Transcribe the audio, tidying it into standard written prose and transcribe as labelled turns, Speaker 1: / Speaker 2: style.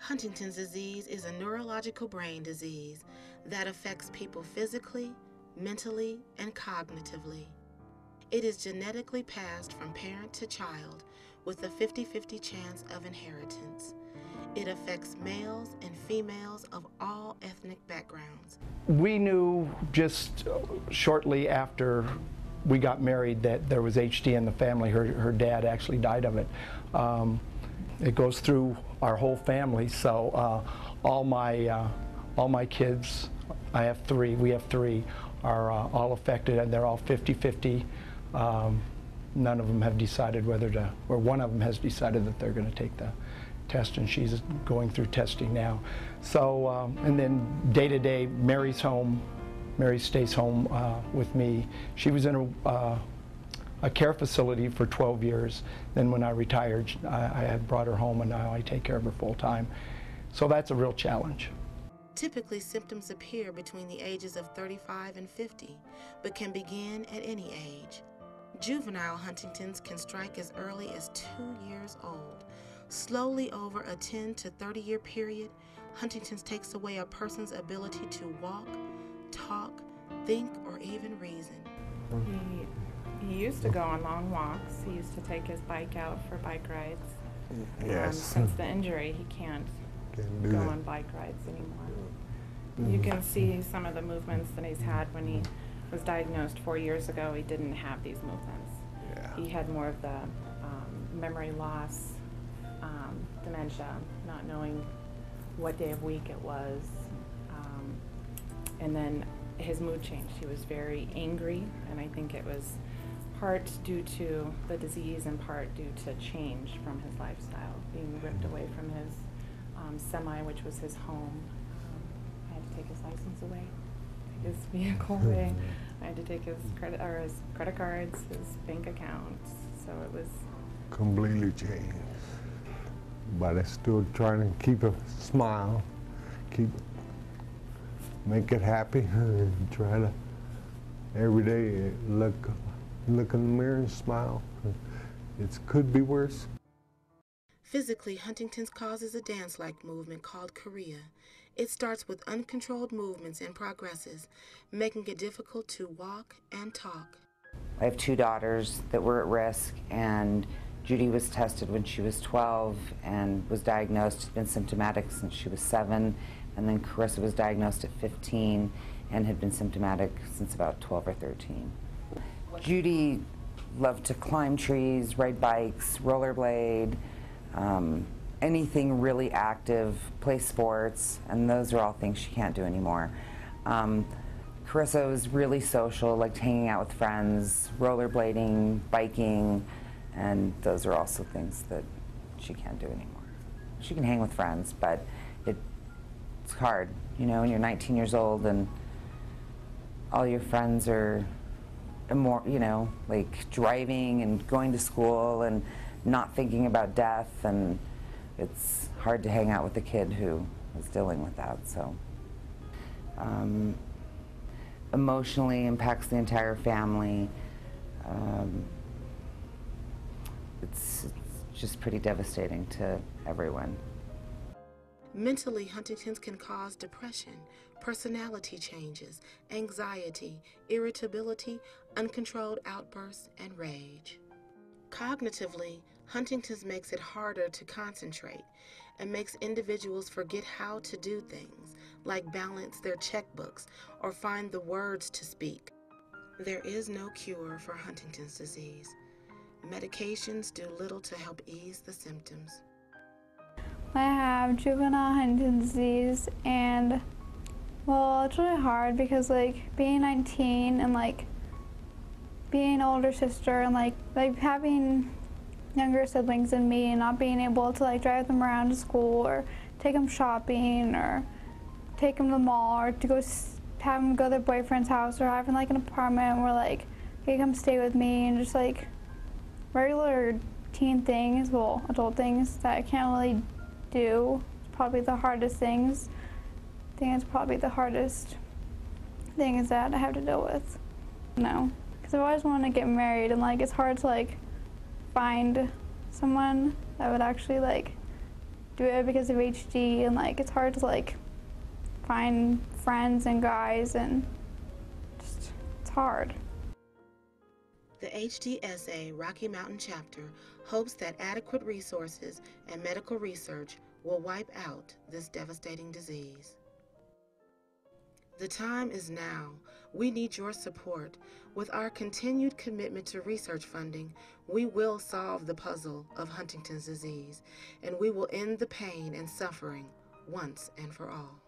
Speaker 1: Huntington's disease is a neurological brain disease that affects people physically, mentally, and cognitively. It is genetically passed from parent to child with a 50-50 chance of inheritance. It affects males and females of all ethnic backgrounds.
Speaker 2: We knew just shortly after we got married that there was HD in the family. Her dad actually died of it. It goes through our whole family, so all my kids, I have three, we have three, are all affected, and they're all 50-50. None of them have decided whether to, or one of them has decided that they're going to take the test, and she's going through testing now. So, and then day to day, Mary's home. Mary stays home with me. She was in a care facility for 12 years. Then when I retired, I had brought her home, and now I take care of her full time. So that's a real challenge.
Speaker 1: Typically, symptoms appear between the ages of 35 and 50, but can begin at any age. Juvenile Huntington's can strike as early as 2 years old. Slowly over a 10 to 30-year period, Huntington's takes away a person's ability to walk, talk, think, or even reason.
Speaker 3: He used to go on long walks. He used to take his bike out for bike rides.
Speaker 4: Yes.
Speaker 3: Since the injury, he can't go on bike rides anymore. You can see some of the movements that he's had. When he was diagnosed 4 years ago, he didn't have these movements.
Speaker 4: Yeah.
Speaker 3: He had more of the memory loss, dementia, not knowing what day of week it was, and then his mood changed. He was very angry, and I think it was part due to the disease and part due to change from his lifestyle, being ripped away from his semi, which was his home. I had to take his license away, take his vehicle away. I had to take his credit cards, his bank accounts. So it was
Speaker 4: completely changed. But I still trying to keep a smile, make it happy, and try to every day look in the mirror and smile. It could be worse.
Speaker 1: Physically, Huntington's causes a dance-like movement called chorea. It starts with uncontrolled movements and progresses, making it difficult to walk and talk.
Speaker 5: I have two daughters that were at risk, and Judy was tested when she was 12 and was diagnosed. She's been symptomatic since she was 7, and then Carissa was diagnosed at 15 and had been symptomatic since about 12 or 13. Judy loved to climb trees, ride bikes, rollerblade, anything really active, play sports, and those are all things she can't do anymore. Carissa was really social, liked hanging out with friends, rollerblading, biking, and those are also things that she can't do anymore. She can hang with friends, but it's hard, you know, when you're 19 years old and all your friends are more, you know, like driving and going to school and not thinking about death, and it's hard to hang out with a kid who is dealing with that. So emotionally impacts the entire family. It's just pretty devastating to everyone.
Speaker 1: Mentally, Huntington's can cause depression, personality changes, anxiety, irritability, uncontrolled outbursts, and rage. Cognitively, Huntington's makes it harder to concentrate and makes individuals forget how to do things, like balance their checkbooks or find the words to speak. There is no cure for Huntington's disease. Medications do little to help ease the symptoms.
Speaker 6: I have juvenile Huntington's disease, and well, it's really hard because like being 19 and like being an older sister and like having younger siblings than me and not being able to like drive them around to school or take them shopping or take them to the mall or to go have them go to their boyfriend's house or having like an apartment where like they come stay with me, and just like regular teen things, well, adult things that I can't really do. It's probably the hardest things. I think it's probably the hardest things that I have to deal with. No, because I've always wanted to get married, and like it's hard to like find someone that would actually like do it because of HD, and like it's hard to like find friends and guys, and just it's hard.
Speaker 1: The HDSA Rocky Mountain Chapter hopes that adequate resources and medical research will wipe out this devastating disease. The time is now. We need your support. With our continued commitment to research funding, we will solve the puzzle of Huntington's disease, and we will end the pain and suffering once and for all.